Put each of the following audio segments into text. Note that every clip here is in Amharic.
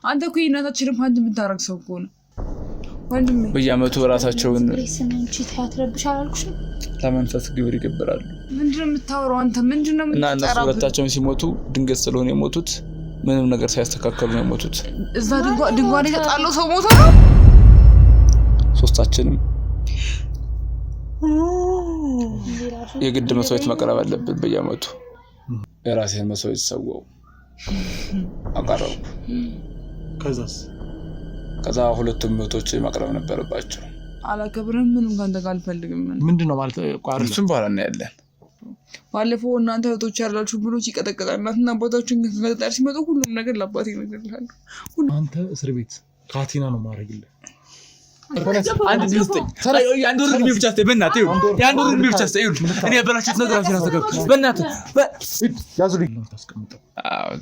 አንተ እኮ እናታችንም አንድ የምታረግ ሰው እኮ ነው ወንድሜ በየአመቱ ራሳቸውን ስንንቺ ታትረብሽ አላልኩሽም ለመንፈስ ግብር ይገብራሉ ምንድነው የምታወራው አንተ ምንድነው እና እነሱ ሁለታቸውን ሲሞቱ ድንገት ስለሆነ የሞቱት ምንም ነገር ሳያስተካከሉ ነው የሞቱት እዛ ድንጓን የተጣለው ሰው ሞተ ነው ሶስታችንም የግድ መስዋዕት መቅረብ አለበት በየአመቱ የራሴን መስዋዕት ሰዋው አቀረው ከዛ ሁለቱም ሞቶች መቅረብ ነበረባቸው አላከብርም ምንም ካንተ ጋር አልፈልግም ምንድነው ማለት ቋርጥ እሱም በኋላ ነው ያለን ባለፈው እናንተ እህቶች ያላችሁ ብሎ ሲቀጠቀጣ እናትና አባታችን ከተጣጣር ሲመጡ ሁሉም ነገር ለአባቴ ይነግርልሃል አንተ እስር ቤት ካቲና ነው ማረግልህ አንድ ድስጥኝ አንድ ወር ግቢ ብቻ አስተይ በእናትህ አንድ ወር ግቢ ብቻ አስተይ እኔ ያበላችሁት ነገር አስተካክሉ በእናትህ ያዙልኝ ታስቀምጠው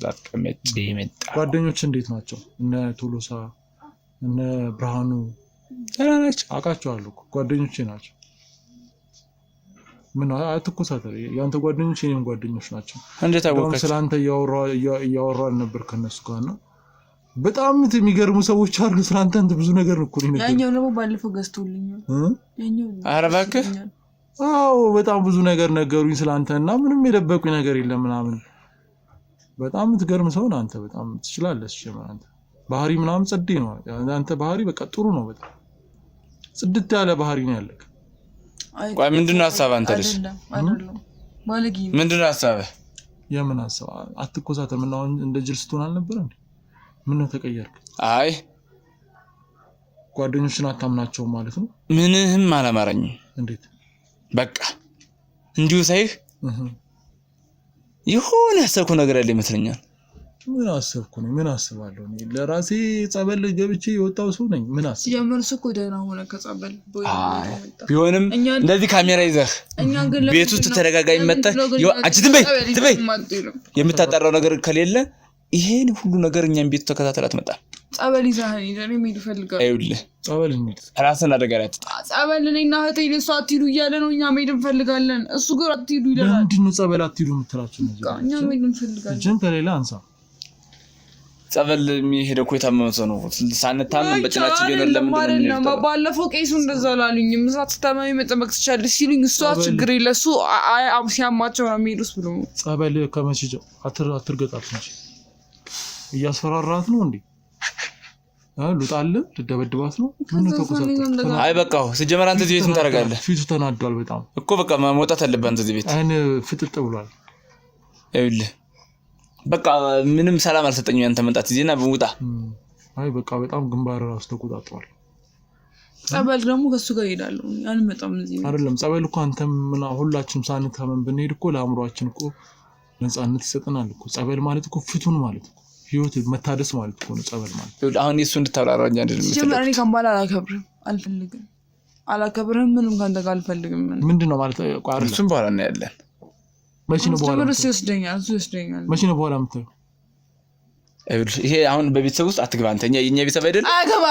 ዛቀመጭ ይመጣ ጓደኞች እንዴት ናቸው እነ ቶሎሳ እነ ብርሃኑ ተራናች አቃቸዋለሁ ጓደኞቼ ናቸው ምን አትኮሳተሪ ያንተ ጓደኞች የኔም ጓደኞች ናቸው እንዴት አወቀች ስለአንተ ያወራል ነበር ከነሱ ጋር ነው በጣም የሚገርሙ ሰዎች አሉ ስላንተ አንተ ብዙ ነገር ነው እኮ ነው ያኛው ነው ባለፈው ገዝቶልኛል ያኛው አረባከ አዎ በጣም ብዙ ነገር ነገሩኝ ስላንተና ምንም የደበቁኝ ነገር የለም ምናምን በጣም ትገርም ሰው አንተ በጣም ትችላለህ አንተ ባህሪ ምናምን ጽዴ ነው አንተ ባህሪ በቃ ጥሩ ነው በጣም ጽድት ያለ ባህሪ ነው ያለክ ቆይ ምንድነው ሐሳብ አንተ ልጅ አይደለም ባለጊ ምንድነው ሐሳብ የምን ሐሳብ አትኮሳተር ምን አሁን እንደ ጅልስቱን አልነበረ እንዴ ምን ነው ተቀየርክ አይ ጓደኞችን አታምናቸው ማለት ነው ምንህም አላማረኝ እንዴት በቃ እንዲሁ ሳይህ የሆነ ሰው ነገር ያለ ይመስለኛል ምን አሰብኩ ነው ምን አስባለሁ እኔ ለራሴ ጸበል ገብቼ የወጣው ሰው ነኝ ምን አስብ የመርስ እኮ ደህና ሆነ ከጸበል ቢሆንም እንደዚህ ካሜራ ይዘህ ቤት ውስጥ ተረጋጋኝ መጣ አንቺ ትበይ የምታጣራው ነገር ከሌለ ይሄን ሁሉ ነገር እኛን ቤት ተከታተላት መጣ ጸበል ይዛህ እኔ ምን ይፈልጋል አይውልህ ጸበል እንዴት ራስን አደጋ ላይ አትጣ ጸበል እኔና እህቴ ለሷ አትሂዱ እያለ ነው እኛ መሄድ እንፈልጋለን እሱ ጋር አትሂዱ ይላል ለምንድነው ጸበል አትሂዱ የምትላችሁ ነው እኛ መሄድ እንፈልጋለን ጀን ከሌላ አንሳ ጸበል የሚሄደው እኮ የታመመ ሰው ነው ሳንታመም በጭናችን ቢሆን ለምን ነው ባለፈው ቄሱ እንደዛ ላሉኝ ምሳት ተማሚ መጠበቅ ትችላለሽ ሲሉኝ እሱ ችግር የለሱ ሲያማቸው ነው የሚሄዱስ ብሎ ጸበል ከመቼው አትርገጣት እንጂ እያስፈራራት ነው እንዴ ሉጣለ ልደበድባት ነው ምን ተቆጣጣ አይ በቃው ሲጀመር አንተ እዚህ ቤት ምን ታረጋለህ ፊቱ ተናዷል በጣም እኮ በቃ መውጣት አለበት አንተ እዚህ ቤት አይን ፍጥጥ ብሏል አይውልህ በቃ ምንም ሰላም አልሰጠኝም ያንተ መጣት እዚህና በውጣ አይ በቃ በጣም ግንባር ራስ ተቆጣጣዋል ጸበል ደግሞ ከሱ ጋር ይሄዳሉ ያን መጣም እዚህ አይደለም ጸበል እኮ አንተም እና ሁላችንም ሳንታመም ብንሄድ እኮ ለአምሮአችን እኮ ነፃነት ይሰጠናል እኮ ጸበል ማለት እኮ ፍቱን ማለት እኮ ህይወት መታደስ ማለት እኮ ነው ጸበል ማለት አሁን እሱ እንድታብራራኝ አይደለም ጀመረኝ ካምባላ አላከብርም ምንም ካንተ ጋር አልፈልግም ምንድነው ማለት ቋርጥ እሱም በኋላ ነው ያለን መቼ ነው በኋላ ይወስደኛል መቼ ነው በኋላ የምትለው ይሄ አሁን በቤተሰብ ውስጥ አትግባ አንተ የኛ ቤተሰብ አይደል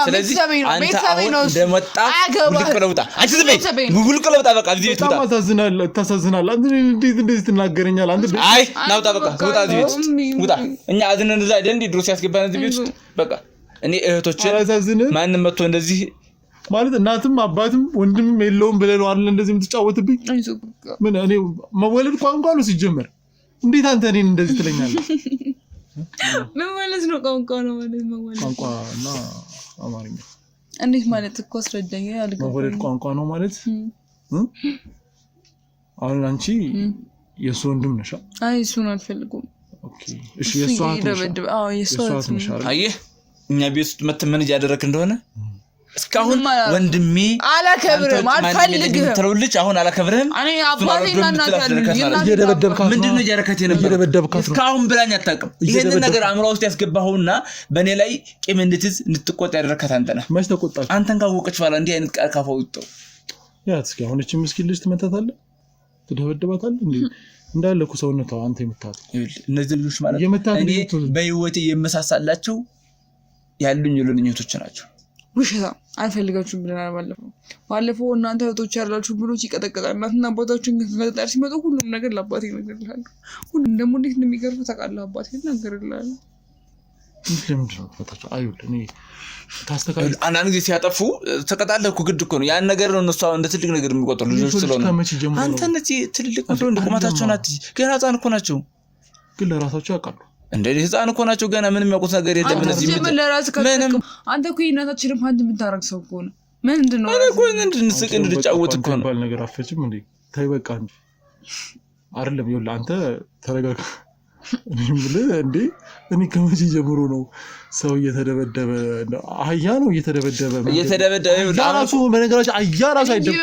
ስለዚህ አንተ አሁን እንደመጣ ልቅለውጣ አንተ ዝም ልቅለውጣ በቃ እዚህ ቤት ውጣ ታሳዝናለህ አንተ እንዴት እንደዚህ ትናገረኛለህ አንተ አይ ናውጣ በቃ ውጣ እዚህ ቤት ውጣ እኛ አዝነን እዛ አይደል እንዴ ድሮስ ያስገባን እዚህ ቤት በቃ እኔ እህቶችን ማንንም መጥቶ እንደዚህ ማለት እናትም አባትም ወንድምም የለውም ብለህ ነው አይደል እንደዚህ የምትጫወትብኝ ምን እኔ መወለድ ቋንቋ ነው ሲጀመር እንዴት አንተ እኔን እንደዚህ ትለኛለህ ምን ማለት ነው ቋንቋ ነው ማለት መወለድ ቋንቋና አማርኛ እንዴት ማለት እኮ አስረዳኝ አልገባም መወለድ ቋንቋ ነው ማለት አሁን አንቺ የሱ ወንድም ነሽ አይ እሱን አልፈልኩም ኦኬ እሺ የሱ አት ነሽ አየህ እኛ ቤት ውስጥ መተመን ያደረክ እንደሆነ እስካሁን ወንድሜ አላከብርም አልፈልግም ትሮልጭ አሁን አላከብርም እኔ አባቴና እናታችን እየደበደብካት ምንድነው ያረከት የነበረው እስካሁን ብላኝ አታውቅም ይሄንን ነገር አምራው ውስጥ ያስገባውና በኔ ላይ ቂም እንድትዝ እንድትቆጣ ያደረከት አንተ ነህ ማሽ ተቆጣች አንተን ካወቀች በኋላ እንዲህ አይነት ቃል ካፋው ይጣው ያት እስኪ አሁን እቺ ምስኪን ልጅ ትመታታለህ ትደበደባታለህ እንዴ እንዳለኩ ሰውነቷ አንተ የምታት እነዚህ ልጆች ማለት እኔ በህይወቴ የመሳሳላቸው ያሉኝ ልጅኞች ናቸው ውሸታ አልፈልጋችሁም ብለናል ባለፈው እናንተ እህቶች ያላችሁ ብሎ ሲቀጠቀጣ እናትና አባታችን ከተጣጣር ሲመጡ ሁሉም ነገር ለአባቴ ይነግርልሃል ሁሉም ደግሞ እንዴት እንደሚገርፍ ታውቃለህ አባቴ ይነግርልሃል ለምንድን ነው የምትመታቸው? አይውል እኔ ታስተካክል አንዳንድ ጊዜ ሲያጠፉ ተቀጣለህ እኮ ግድ እኮ ነው ያን ነገር ነው እነሱ እንደ ትልቅ ነገር የሚቆጥሩ ልጆች ስለሆነ አንተ እነዚህ ትልልቅ ነው እንደቆማታቸው ናት ገና ህፃን እኮ ናቸው ግን ለራሳቸው ያውቃሉ እንደ ህፃን እኮ ናቸው ገና ምንም ያውቁት ነገር የለም እነዚህ ምንም አንተ እኮ እናታችንም አንድ የምታረግ ሰው እኮ ነው ምንድነው እኔ እኮ እንድንስቅ እንድጫወት እኮ ነው ባል ነገር አፈጭም እንዴ ታይ በቃ እንጂ አይደለም ይኸውልህ አንተ ተረጋጋ እኔ ብለህ እንዴ እኔ ከመቼ ጀምሮ ነው ሰው እየተደበደበ አህያ ነው እየተደበደበ ራሱ በነገራችን አህያ ራሱ አይደለም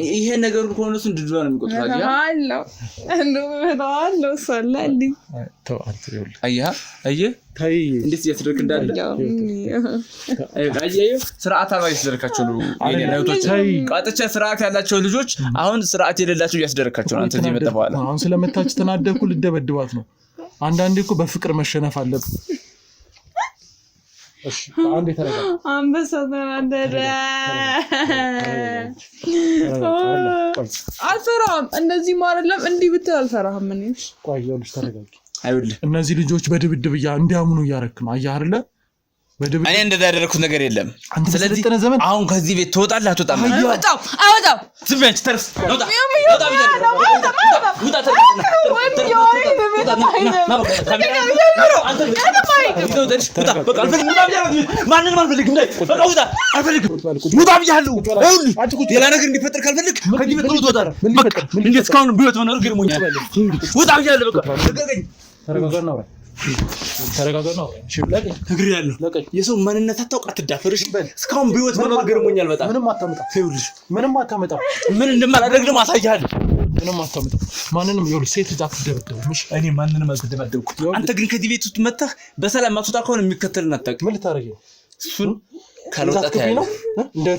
ይሄ ነገር ከሆነ እሱ እንድድባ ነው የሚቆጥረው አለው ሰላልኝ ተው አንተ ይኸውልህ አየህ ታይ እንዴት እያስደረክ እንዳለ አየህ ስርዓት አባይ ያስደረካቸው ነው የኔ ነውቶች ቃጥቻ ስርዓት ያላቸው ልጆች አሁን ስርዓት የሌላቸው ያስደረካቸው ነው አንተ እዚህ መጣ በኋላ አሁን ስለመታች ተናደኩ ልደበድባት ነው አንዳንዴ እኮ በፍቅር መሸነፍ አለብህ እሺ አንዴ ተረጋጋ አንበሳ ተናደደ አልፈራም እንደዚህ ማረለም እንዲህ ብትል አልፈራም ምን እሺ ቆይ ይኸውልሽ ተረጋጊ አይውልህ እነዚህ ልጆች በድብድብ እንዲያምኑ እያረክ ነው አየህ አይደለ እኔ እንደዛ ያደረኩት ነገር የለም ስለዚህ አሁን ከዚህ ቤት ትወጣለህ አትወጣም አወጣው ዝም ብለህ ተርስ ወጣ ሌላ ነገር እንዲፈጠር ካልፈልግ ከዚህ ቤት ትወጣለህ እንዴት እስካሁን ቢወት መኖር ግርሞኛል ውጣ ብያለሁ በቃ ተረጋጋና እሺ ለቀኝ እግር ያለው የሰው ማንነት አታውቅ አትዳፈርሽ እስካሁን ቢወት መኖር ገርሞኛል በጣም ምንም አታመጣ ምን እንደማላደርግ ደግሞ አሳያለሁ ምንም አታመጣ ማንንም ይኸውልህ ሴት ልጅ አትደበደብም እሺ እኔ ማንንም አልተደበደብኩ አንተ ግን ከዚህ ቤት ውስጥ መጣህ በሰላም ማትወጣ ከሆነ የሚከተልን አታውቅ ምን ልታረጊ እሱን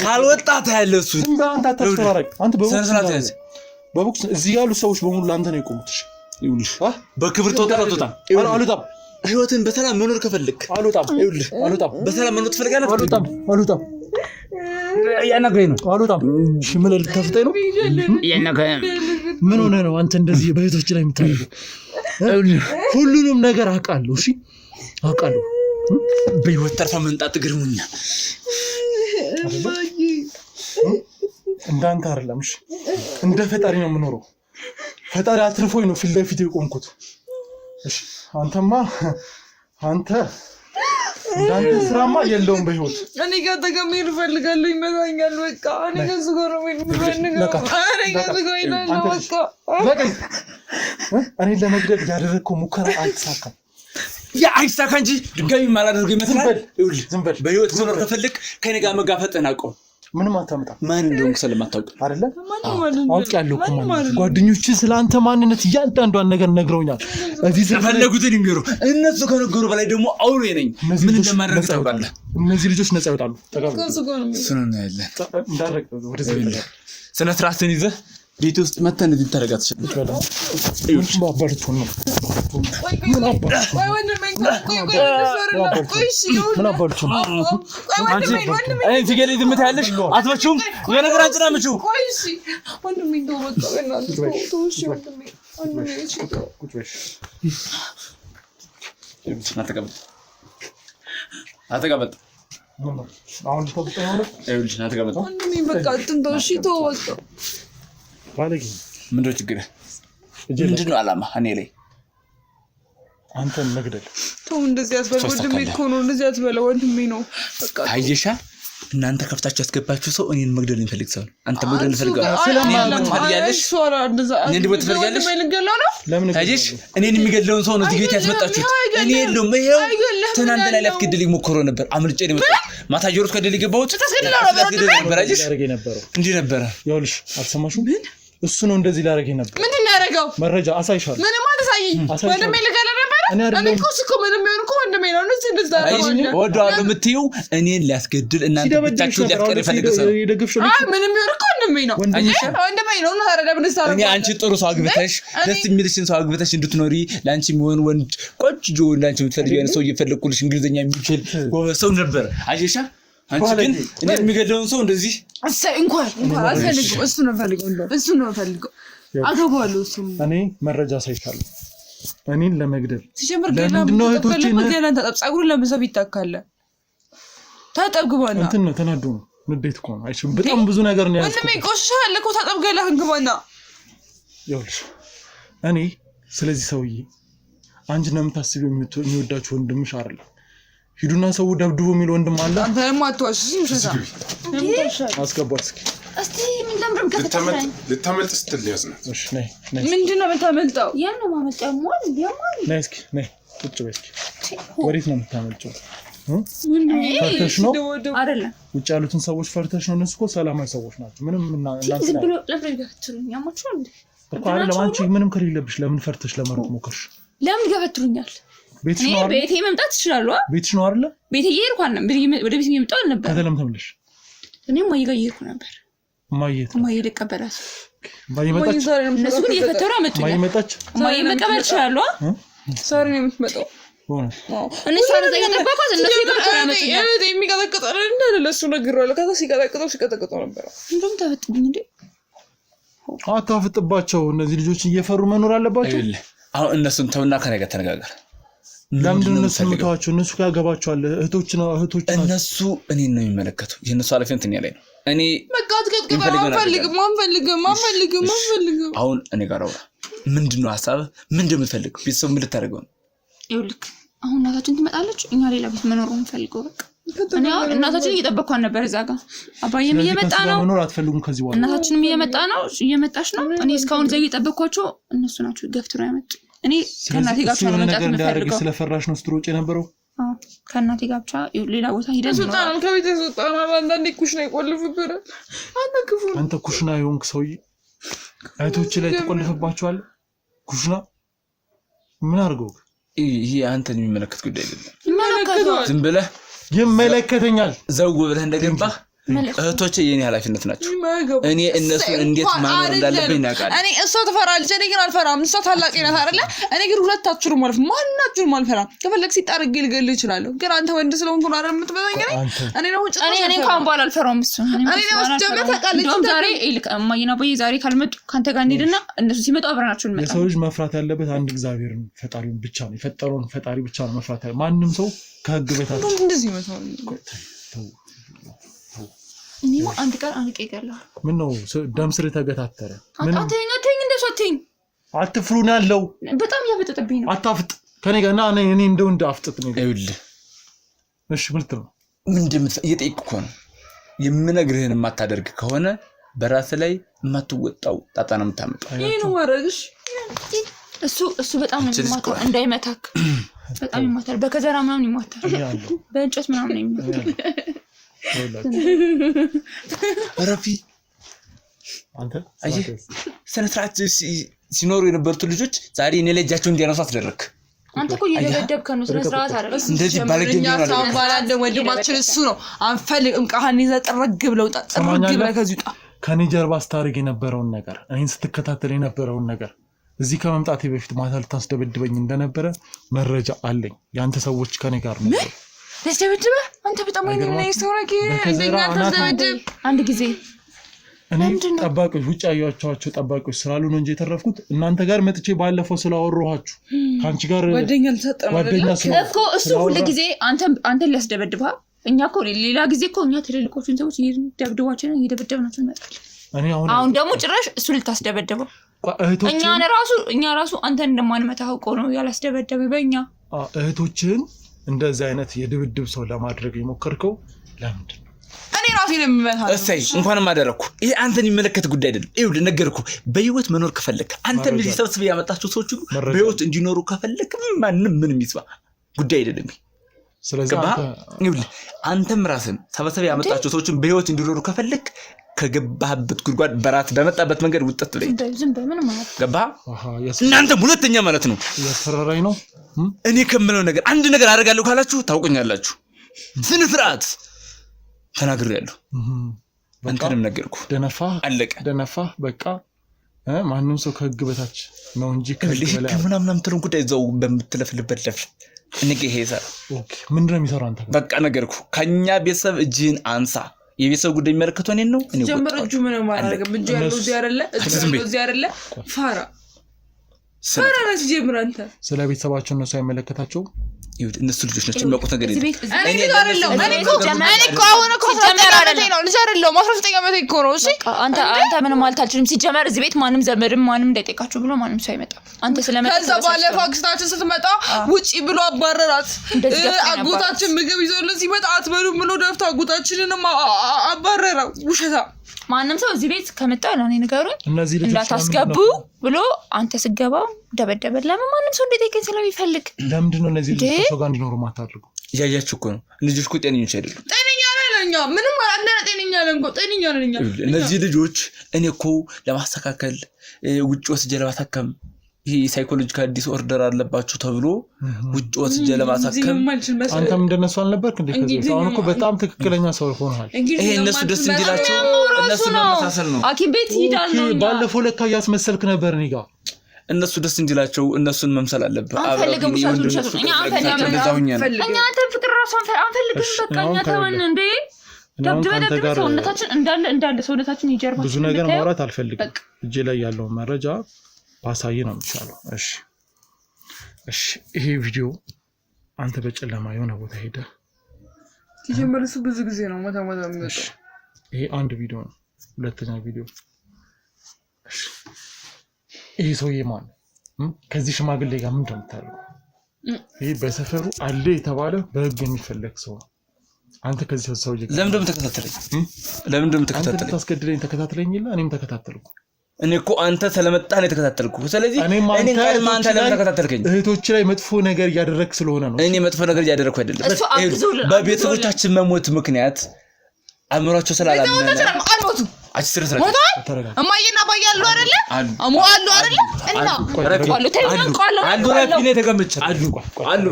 ካልወጣ ታያለህ እሱን አንተ አታስተዋራቅ አንተ በቦክስ እዚህ ያሉ ሰዎች በሙሉ ላንተ ነው የቆሙት ይኸውልህ በክብር ተወጣጣ አልወጣም ህይወትን በሰላም መኖር ከፈልክ አልወጣም ይኸውልህ አልወጣም በሰላም መኖር ትፈልጋለህ አልወጣም ያናገኝ ነው አልወጣም እሺ ምን ልታስጠይ ነው ያናገኝ ምን ሆነ ነው አንተ እንደዚህ በህይወቶች ላይ የምታደርገው ሁሉንም ነገር አውቃለሁ እሺ አውቃለሁ በህይወት ተርፋ መንጣት ግርሙኛል እንዳንተ አይደለም እሺ እንደ ፈጣሪ ነው የምኖረው ፈጣሪ አትርፎኝ ነው ፊት ለፊት የቆምኩት እሺ አንተ እንዳንተ ስራማ የለውም በህይወት እኔ ጋር ተገመኝ እፈልጋለሁ ይመታኛል በቃ እኔ ጋር ዝጎር ነው እኔ ለመግደል ያደረግከው ሙከራ አልተሳካም አይሳካ እንጂ ድጋሚ ማላደርገው ይመስላል ይኸውልህ በህይወት መኖር ከፈልክ ከኔ ጋር መጋፈጥን አቆም ምንም አታመጣ ማን እንደሆነ ስለማታውቅ አይደለ አውቃለሁ እኮ ማለት ጓደኞች ስላንተ ማንነት እያንዳንዷን ነገር ነግረውኛል እዚህ ስለፈለጉትን ይንገሩ እነሱ ከነገሩ በላይ ደግሞ አውሬ ነኝ ምን እንደማደርግ ታውቃለህ እነዚህ ልጆች ነፃ ይወጣሉ እሱን ነው ያለን እንዳረግ ወደዚህ ስነ ስርዓትን ይዘህ ቤት ውስጥ መተን እዚህ ተረጋግጥ ትችላለህ ይኸውልህ ባባርቱ ነው ምን አባርቱ አንቺ እዚህ ገሌ ዝምታ ያለሽ አትመቹም የነገር አንቺ ነው ምቹ ቆይ እሺ ወንድሜ እንደው በቃ በእናትህ ተውሽ ወንድሜ ቁጭ በሽ አተቀበጥ አሁን ተብጠው ነው ይኸውልህ አተቀበጥ ወንድሜ በቃ እንተው እሺ ተው በቃ ባለጌ ምንድነው ችግር ምንድነው አላማ እኔ ላይ አንተን መግደል ተው እንደዚህ ያስበል ወንድሜ እኮ ነው እንደዚህ ያስበል ወንድሜ ነው በቃ አይየሻ እናንተ ከፍታችሁ ያስገባችሁ ሰው እኔን መግደል የሚፈልግ ሰው አንተ መግደል ፈልጋለህ ስለማያለሽ እኔ እንደው ትፈልጋለሽ ለምን ታጂሽ እኔን የሚገድለውን ሰው ነው እዚህ ቤት ያስመጣችሁት እኔ የለውም ይሄው ትናንትና ላይ ሊያስገድል ይሞክሮ ነበር አምልጬ ነው የመጣው ማታ ጆሮስ ከደል ይገባውት ተስገድል ነበር አጂሽ እንዲህ ነበር ይኸውልሽ አልሰማሽም እሱ ነው እንደዚህ ላደርግ ነበር ምንድን ነው ያደረገው መረጃ አሳይሻለሁ ምንም አታሳይኝ ወንድሜ ልገለ ነበር እኔ እኮ ምንም ይሆን እኮ ወንድሜ ነው እንደዚህ እንደዛ ወደዋለሁ የምትይው እኔን ሊያስገድል እናንተ ብቻችሁ ሊያስቀር ይፈልግ ሰው ምንም ይሆን እኮ ወንድሜ ነው ወንድሜ ነው ነው ታረዳ ብንስታረ እኔ አንቺ ጥሩ ሰው አግብተሽ ደስ የሚልሽን ሰው አግብተሽ እንድትኖሪ ላንቺ የሚሆን ወንድ ቆንጆ ላንቺ የምትፈልጊው ሰው እየፈለኩልሽ እንግሊዘኛ የሚችል ሰው ነበር አየሻ አንቺ ግን እኔ የሚገድለውን ሰው እንደዚህ እንኳን አልፈልግም እሱ ነው ፈልገው አገባለሁ እሱ እኔ መረጃ ሳይቻለሁ እኔን ለመግደል ሲጀምር ለምንድነው እህቶቼን ገና ተጠብጻጉሩን ለምንሰብ ይታካለ ታጠብግባና እንትን ነው ተናዶ ነው ንዴት እኮ ነው አይሽም በጣም ብዙ ነገር ነው ያስኩት ወንድሜ ቆሻለ እኮ ታጠብገለህ እንግባና ይኸውልሽ እኔ ስለዚህ ሰውዬ አንቺ ለምታስቢው የሚወዳችሁ ወንድምሽ አይደለም ሂዱና ሰው ደብድቡ የሚል ወንድም አለ አንተም አትዋሽ ሲምሸታ አስገባት እስቲ ምን ለምንም ከተተፈኝ ልታመልጥ ስትል ያዝናት እሺ ነይ ምንድነው የምታመልጠው ያን ማመልጠው ሞል ቢያማል ነይ እስኪ ነይ ቁጭ በይ እስኪ ወዴት ነው የምታመልጪው ፈርተሽ ነው አይደለም ውጭ ያሉትን ሰዎች ፈርተሽ ነው እነሱ እኮ ሰላማዊ ሰዎች ናቸው ምንም ዝም ብሎ ለፍረጋችሁኝ ያማችሁ እንዴ እኮ አይደለም አንቺ ምንም ከሌለብሽ ለምን ፈርተሽ ለመሮጥ ሞከርሽ ለምን ገፈትሩኛል ቤትሽ ነው አይደል ቤቴ መምጣት ይችላል ቤትሽ ነው አይደል ቤቴ እየሄድኩ አልነበረ ወደ ቤት የመጣው ነበር ከተለም ተምልሽ እኔም እየሄድኩ ነበር ማየት ልቀበላት ማየመጣች እነሱ ግን እየፈተሩ አመጡኝ ማየመጣች መቀበል ይችላል ዛሬ ነው የምትመጣው እኔ ሳረዛ እየጠበኳት እነሱ እየፈተሩ አመጡኝ የሚቀጠቅጠው እንዳለ ለሱ ነግሬዋለሁ ከዛ ሲቀጠቅጠው ነበር እንደውም ተፈጥብኝ እንዴ አታፍጥባቸው እነዚህ ልጆች እየፈሩ መኖር አለባቸው አሁን እነሱን ተውና ከነገ ተነጋገር ለምንድን ነው እነሱ የምታዋቸው እነሱ ያገባቸዋል እህቶች እነሱ እኔን ነው የሚመለከተው የእነሱ ኃላፊነት እኔ ላይ ነው እኔ መቃት ከጥቀ ማንፈልግም አሁን እኔ ጋር አውራ ምንድነው ሐሳብ ምንድነው የምትፈልገው ቤተሰብ ምን ልታደርገው ነው ይኸውልህ አሁን እናታችን ትመጣለች እኛ ሌላ ቤት መኖር እንፈልገው በቃ እኔ አሁን እናታችን እየጠበቅኳን ነበር እዛ ጋር አባዬም እየመጣ ነው መኖር አትፈልጉም ከዚህ በኋላ እናታችንም እየመጣች ነው እኔ እስካሁን ዘይ እየጠበቅኳቸው እነሱ ናቸው ገፍትሮ ያመጡ እኔ ከእናቴ ጋር ብቻ ነው መምጣት የምፈልገው ስለፈራሽ ነው ስትሮጪ የነበረው ከእናቴ ጋር ብቻ ሌላ ቦታ ሄደን ሱልጣን ከቤት ሱልጣን አንዳንዴ ኩሽና ይቆልፍብህ አንተ ኩሽና የሆንክ ሰውዬ አይቶች ላይ ተቆልፈባቸዋል ኩሽና ምን አድርገው ይሄ አንተን የሚመለከት ጉዳይ አይደለም ይመለከታል ዝም ብለህ ይመለከተኛል ዘው ብለህ እንደገባህ እህቶቼ የኔ ኃላፊነት ናቸው እኔ እነሱ እንዴት ማኖር እንዳለብኝ ያውቃል እኔ እሷ ትፈራለች እኔ ግን አልፈራም እሷ ታላቅ ናት አይደለ እኔ ግን ሁለታችሁም ማለት ማናችሁም አልፈራም ከፈለክ ሲጣርግ ልገልህ ይችላል ግን አንተ ወንድ ስለሆንኩ ነው አይደል የምትበዛኝ እኔ ነው እኔ እንኳን ባል አልፈራም እሱ እኔ ነው ጀመረ ታቃለች እንደውም ዛሬ እማዬና አባዬ ዛሬ ካልመጡ ካንተ ጋር እንሄድና እነሱ ሲመጡ አብረናቸው እንመጣለን የሰው ልጅ መፍራት ያለበት አንድ እግዚአብሔርን ፈጣሪውን ብቻ ነው የፈጠረውን ፈጣሪ ብቻ ነው መፍራት ማንም ሰው ከህግ በታች እንደዚህ መሰለኝ እኔማ አንድ ቀን አንቄ ይገላል ምን ነው ደም ስር ተገታተረ አታተኝ እንደሰተኝ አትፍሩን ያለው በጣም ያበጠጠብኝ ነው አታፍጥ ከኔ ጋር እና እኔ እንደው እንዳፍጥጥ ነው ይኸውልህ እሺ ምልት ነው ምንድነው እየጠየቅኩ ነው የምነግርህን የማታደርግ ከሆነ በራስ ላይ የማትወጣው ጣጣ ነው የምታመጣው ይሄ ነው ማረግሽ እሱ በጣም የሚማታው እንዳይመታክ በጣም ይማታል በከዘራ ምናምን ይማታል በእንጨት ምናምን ይማታል ረፊ አንተ አይ ሰነስራት ሲኖሩ የነበሩት ልጆች ዛሬ እኔ ላይ እጃቸውን እንዲያነሱ አስደረክ አንተ እኮ እየደበደብከ ነው ስነ ስርዓት አይደለም እንደዚህ ባለገኛ ነው ባላንደ ወንድማችን እሱ ነው አንፈልግም ቃሃን ይዘህ ጥርግ ብለው ከዚህ ጣ ከኔ ጀርባ ስታርግ የነበረውን ነገር እኔን ስትከታተል የነበረውን ነገር እዚህ ከመምጣቴ በፊት ማታ ልታስደበድበኝ እንደነበረ መረጃ አለኝ ያንተ ሰዎች ከኔ ጋር ነው ተስተበድበ አንተ በጣም ወይኔ ሰው ነህ እንደኛ ተስተበድብ አንድ ጊዜ እኔ ጠባቂዎች ውጭ ያያቸዋቸው ጠባቂዎች ስላሉ ነው እንጂ የተረፍኩት እናንተ ጋር መጥቼ ባለፈው ስላወራኋችሁ ካንቺ ጋር ጓደኛ ልሰጠው እኮ እሱ ሁሉ ጊዜ አንተ ሊያስደበድብህ እኛ እኮ ሌላ ጊዜ እኮ እኛ ትልልቆቹን ሰዎች እየደብድቧቸው እየደበደብናቸው እንመጣለን አሁን ደግሞ ጭራሽ እሱ ልታስደበድበው እኛ ራሱ አንተ እንደማንመታህ እኮ ነው ያላስደበደበ በእኛ እህቶችን እንደዚህ አይነት የድብድብ ሰው ለማድረግ የሞከርከው ለምንድን ነው እኔ ራሴ ነው የምመታው እሰይ እንኳንም አደረኩ ይሄ አንተን የሚመለከት ጉዳይ አይደለም ይኸውልህ ነገርኩ በህይወት መኖር ከፈለክ አንተን ልጅ ሰብስብ ያመጣችሁ ሰዎች ሁሉ በህይወት እንዲኖሩ ከፈለክ ማንም ምንም ይስባ ጉዳይ አይደለም ስለዚህ አንተም ራስን ሰብስብ ያመጣችሁ ሰዎችን በህይወት እንዲኖሩ ከፈለክ ከገባህበት ጉድጓድ በራት በመጣበት መንገድ ውጥት ብለህ ዝም በል ምን ማለት ገባ እናንተም ሁለተኛ ማለት ነው ያስፈራራኝ ነው እኔ ከምለው ነገር አንድ ነገር አደርጋለሁ ካላችሁ ታውቁኛላችሁ ስነ ስርዓት ተናግሬያለሁ አንተንም ነገርኩ ደነፋ በቃ ማንንም ሰው ከህግ በታች ነው እንጂ ከልህ ምናምን ትሩን ጉዳይ እዛው በምትለፍልበት ለፍ እንግዲህ ይሄዛ ኦኬ ምንድነው የሚሰራው አንተ በቃ ነገርኩ ከኛ ቤተሰብ እጅህን አንሳ የቤተሰብ ጉዳይ የሚመለከተው እኔን ነው እኔ ጀምር እጁ ምን ማድረግ እጁ ያለው እዚህ አይደለ እጁ ያለው እዚህ አይደለ ፋራ ሰራራስ ጀምራንተ ስለ ቤተሰባቸው እነሱ አይመለከታቸውም እነሱ ልጆች ናቸው የሚያውቁት ነገር የለም እኔ አይደለም እኔ እኮ አሁን እኮ ነው ልጅ አይደለም 19 ዓመቴ እኮ ነው እሺ አንተ ምንም ማለት አልችልም ሲጀመር እዚህ ቤት ማንም ዘመድም ማንም እንዳይጠይቃችሁ ብሎ ማንም ሰው አይመጣም አንተ ስለመጣ ከዛ ባለፈው አክስታችን ስትመጣ ውጪ ብሎ አባረራት አጎታችን ምግብ ይዞልን ሲመጣ አትበሉም ብሎ ደፍታ አጎታችንንም አባረረው ውሸታ ማንም ሰው እዚህ ቤት ከመጣ ነው እኔ ነገሩኝ እንዳታስገቡ ብሎ አንተ ስገባ ደበደበ ለምን ማንም ሰው እንደተከኝ ስለሚፈልግ ለምንድን ነው እነዚህ ልጆች ከሰው ጋር እንዲኖሩ ማታደርጉ ያያችሁ እኮ ነው ልጆች እኮ ጤነኞች አይደሉም ጤነኛ ነኝ ምንም አንተ ጤነኛ ነኝ ጤነኛ ነኝ እነዚህ ልጆች እኔ እኮ ለማስተካከል ውጭ ወስጄ ለማሳከም ይሄ ሳይኮሎጂካል ዲስኦርደር አለባችሁ ተብሎ ውጭ ወስጄ ለማሳከም አንተም እንደነሱ አልነበርክ እንዴ ከዚህ አሁን እኮ በጣም ትክክለኛ ሰው ሆነሃል ይሄ እነሱ ደስ እንዲላቸው እነሱ መመሳሰል ነው ሐኪም ቤት ሄዳል ነው ባለፈው ለካ ያስመሰልክ ነበር እኔ ጋር እነሱ ደስ እንዲላቸው እነሱን መምሰል አለበት አንፈልግም እኛ አንተ ፍቅር ራሱ አንፈልግም በቃ እኛ ተወን እንዴ ደብደበ ሰውነታችን እንዳለ ሰውነታችን ይጀርባል ብዙ ነገር ማውራት አልፈልግም እጄ ላይ ያለው መረጃ ባሳይ ነው የሚሻለው እሺ ይሄ ቪዲዮ አንተ በጨለማ የሆነ ቦታ ሄደ ሲጀምርስ ብዙ ጊዜ ነው ማታ የሚመጣው ይሄ አንድ ቪዲዮ ነው ሁለተኛ ቪዲዮ እሺ ይሄ ሰውዬ ማን ከዚህ ሽማግሌ ጋር ምን እንደምታደርገው ይሄ በሰፈሩ አለ የተባለ በህግ የሚፈለግ ሰው አንተ ከዚህ ሰውዬ ጋር ለምን እንደምትከታተለኝ ታስገድለኝ ተከታተለኝ ይላል እኔም ተከታተልኩ እኔ እኮ አንተ ስለመጣ ነው የተከታተልኩ ስለዚህ እኔ አንተ ለምን ተከታተልከኝ እህቶች ላይ መጥፎ ነገር ያደረክ ስለሆነ ነው እኔ መጥፎ ነገር ያደረኩ አይደለም በቤተሰቦቻችን መሞት ምክንያት አምሯቸው ስላላመነ አልሞቱ አጭስረስ እማዬና አባዬ አሉ አይደለ አሉ አይደለ እና አሉ ረፊኔ ተገመጨ አሉ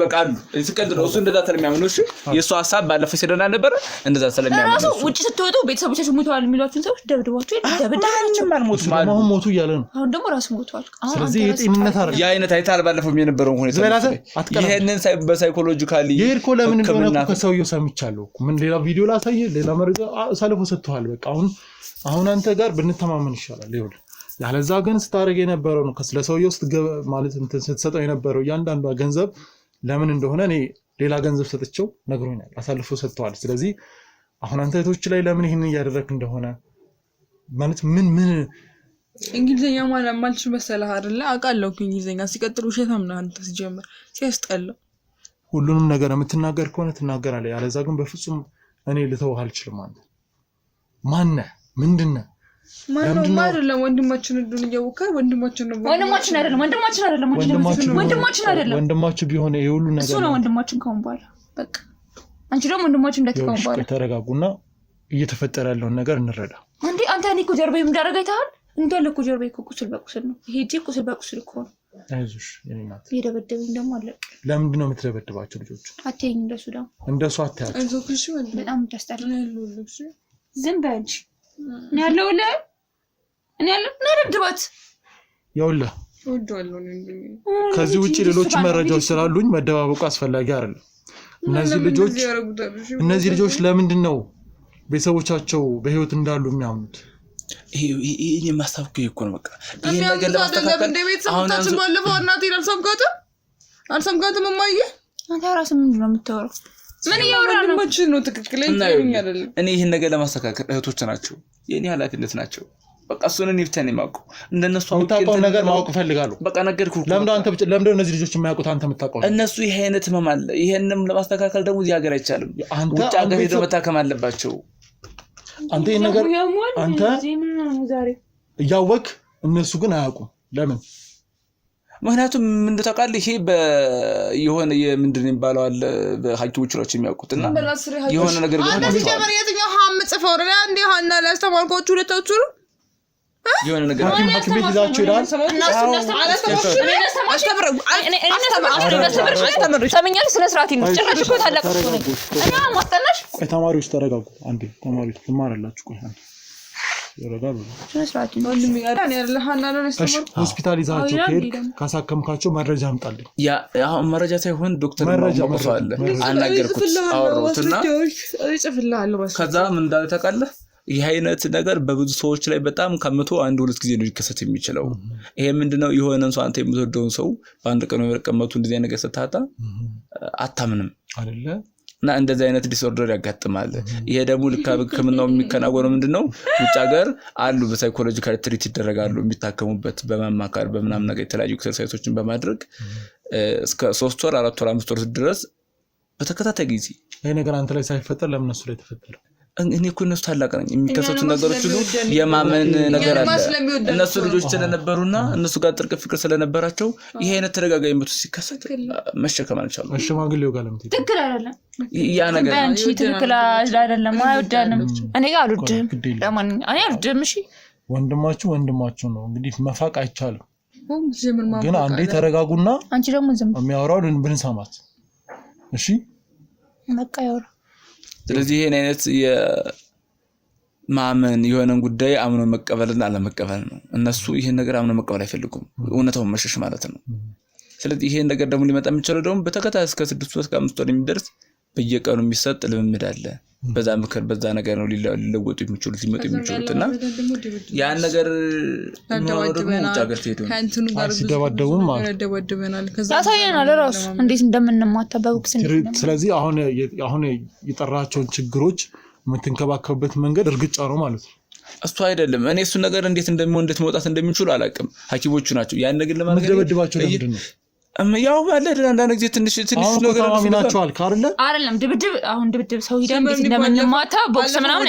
በቃ አሉ እስከንት ነው እሱ እንደዛ ስለሚያምነው እሺ የሱ ሐሳብ ባለፈው ሲደና ነበር እንደዛ ስለሚያምነው ራሱ ውጪ ስትወጡ ቤተሰቦቻችሁ ሞተዋል የሚሏችሁን ሰዎች ደብድባችሁ ደብድባችሁ ማልሞት አሁን ሞቱ እያለ ነው አሁን ደግሞ ራሱ ሞተዋል ስለዚህ የጤንነት አይደል ያ አይነት አይታል ባለፈው የነበረው ሁኔታ ይሄንን በሳይኮሎጂካሊ ይሄርኮ ለምን እንደሆነ ከሰውየው ሰምቻለሁ ምን ሌላ ቪዲዮ ላሳየ ሌላ መረጃ ሳልፎ ሰጥቷል በቃ አሁን አንተ ጋር ብንተማመን ይሻላል ይሁን ያለዛ ግን ስታረግ የነበረው ነው ከስለሰውየው ማለት እንትን ስትሰጠው የነበረው ያንዳንዷ ገንዘብ ለምን እንደሆነ እኔ ሌላ ገንዘብ ሰጥቼው ነግሮኛል አሳልፎ ሰጥቷል ስለዚህ አሁን አንተ እህቶች ላይ ለምን ይሄንን ያደረክ እንደሆነ ማለት ምን እንግሊዘኛ ማልች መሰለህ አይደለ አውቃለሁ እንግሊዘኛ ሲቀጥል ውሸታም ነው አንተ ሲጀምር ሲያስጠላ ሁሉንም ነገር የምትናገር ከሆነ ትናገራለህ ያለዛ ግን በፍጹም እኔ ልተውህ አልችልም አንተ ማን ምንድነው አይደለም ወንድማችን እንደሆነ እያወቀ ወንድማችን አይደለም ወንድማችሁ ቢሆን ይሄ ሁሉ ነገር እሱ ነው ወንድማችን ካሁን በኋላ በቃ አንቺ ደግሞ ወንድማችን እንዳትካውን በኋላ ተረጋጉና እየተፈጠረ ያለውን ነገር እንረዳ እንዴ አንተ እኔ እኮ ጀርባዬ እንዳደረገ አይተሃል እንዳለ እኮ ጀርባዬ እኮ ቁስል በቁስል ነው ይሄ እጄ ቁስል በቁስል እኮ ነው አይዞሽ የኔ እናት የደበደበኝ ደግሞ አለ ለምንድን ነው የምትደበድባቸው ልጆች አትይኝ እንደሱ አታያቸው አይዞሽ በጣም ታስጠላል ዝም በል እኔ ያለው ነርድባት ያውላ ከዚህ ውጪ ሌሎች መረጃዎች ስላሉኝ መደባበቁ አስፈላጊ አይደለም እነዚህ ልጆች ለምንድን ነው ቤተሰቦቻቸው በህይወት እንዳሉ የሚያምኑት ይሄ ማሳብኩ እኮ ነው በቃ ይሄ ነገር ለማስተካከል እንደ ቤተሰቦቻችን ባለፈው እናቴ አልሰምጋትም እማዬ አንተ ራስህ ምንድን ነው የምታወራው ምን ያወራው ነው ነው ትክክለኛ አይደለም እኔ ይሄን ነገር ለማስተካከል እህቶች ናቸው የኔ ኃላፊነት ናቸው በቃ እሱን እኔ ብቻ ነኝ የማውቀው እንደነሱ አውቀው ነገር ማወቅ ፈልጋለሁ በቃ ነገርኩ ለምን እነዚህ ልጆች የማያውቁት አንተ የምታውቀው እነሱ ይሄ አይነት ህመም አለ ይሄንም ለማስተካከል ደግሞ እዚህ ሀገር አይቻልም ውጭ ሀገር ሄደው መታከም አለባቸው አንተ ይሄን ነገር አንተ እያወቅ እነሱ ግን አያውቁም ለምን ምክንያቱም ምን ተቃል ይሄ የሆነ የምንድነው የሚባለው አለ በሐኪሞች ናቸው የሚያውቁትና የሆነ ነገር ግን አንተ ሲጀምር የትኛው ሀም ጽፈው ነው እንዴ ሀና ላስተማርኳችሁ ሁለታችሁ ነው የሆነ ነገር ሐኪም ቤት ይዛችሁ ይላል ሰምኛል ስለ ስርዓት ነው ጭራሽ እኮ ታላቅኩ ነው እና ማጠናሽ ተማሪዎች ተረጋጉ አንዴ ተማሪዎች ትማራላችሁ ቆይ ይረጋሉ ስለ ስርዓት ነው ያኔ ለሃና ነው ያስተማርኩ ሆስፒታል ይዛችሁ ከሄድክ ካሳከምካቸው መረጃ አምጣልኝ ያ አሁን መረጃ ሳይሆን ዶክተር ማሞቆ አለ አናገርኩት አወራሁትና ይጽፍልሃለሁ ከዛ ምን እንዳለ ታውቃለህ ይህ አይነት ነገር በብዙ ሰዎች ላይ በጣም ከመቶ አንድ ሁለት ጊዜ ነው ሊከሰት የሚችለው። ይሄ ምንድነው የሆነን ሰው አንተ የምትወደውን ሰው በአንድ ቀን ወርቀመቱ እንደዚህ ነገር ስታጣ አታምንም አይደለ? እና እንደዚህ አይነት ዲስኦርደር ያጋጥማል። ይሄ ደግሞ ለሕክምናው የሚከናወነው ምንድነው ውጭ ሀገር አሉ በሳይኮሎጂካል ትሪት ይደረጋሉ የሚታከሙበት በማማካር በመናም ነገር የተለያዩ ኤክሰርሳይሶችን በማድረግ እስከ 3 ወር 4 ወር 5 ወር ድረስ በተከታታይ ጊዜ ይሄ ነገር አንተ ላይ ሳይፈጠር ለምን እሱ ላይ ተፈጠረ? እኔ እኮ እነሱ ታላቅ ነኝ የሚከሰቱ ነገሮች ሁሉ የማመን ነገር አለ። እነሱ ልጆች ስለነበሩና እነሱ ጋር ጥልቅ ፍቅር ስለነበራቸው ይሄ አይነት ተደጋጋሚ መቶ ሲከሰት መሸከም አልቻሉም። ሽማግሌው ጋር ለምን ትክክል አይደለም ያ ነገር አንቺ ትክክል አይደለም አይወዳንም። እኔ ጋር አልወድም ለማንኛውም እኔ አልወድም። እሺ ወንድማችሁ ነው እንግዲህ መፋቅ አይቻልም። ግን አንዴ ተረጋጉና አንቺ ደግሞ ዝም የሚያወራው ብንሰማት እሺ በቃ ያወራ። ስለዚህ ይሄን አይነት የማመን የሆነን ጉዳይ አምኖ መቀበልና አለመቀበል ነው። እነሱ ይሄን ነገር አምኖ መቀበል አይፈልጉም እውነታውን መሸሽ ማለት ነው። ስለዚህ ይሄን ነገር ደግሞ ሊመጣ የሚችለው ደግሞ በተከታታይ እስከ 6 ወር 5 ወር የሚደርስ በየቀኑ የሚሰጥ ልምምድ አለ። በዛ ምክር በዛ ነገር ነው ሊለወጡ የሚችሉት ሊመጡ የሚችሉትና ያን ነገር ነው ደግሞ ታገር ተሄዶ ሲደባደቡም ደበደበናል። ከዛ ያሳየናል ራሱ እንዴት እንደምንማታ በቦክስ እንዴት። ስለዚህ አሁን የጠራቸውን ችግሮች የምትንከባከብበት መንገድ እርግጫ ነው ማለት ነው። እሱ አይደለም እኔ እሱ ነገር እንዴት መውጣት እንደሚችሉ አላውቅም። ሐኪሞቹ ናቸው ያን ነገር ለማድረግ ደበደባቸው ለምንድን ነው ያው ማለት አንዳንድ ጊዜ ትንሽ ነገር አሚናቸዋል አይደለም ድብድብ ሰው ሂደን እንዴት እንደምንማታ ቦክስ ምናምን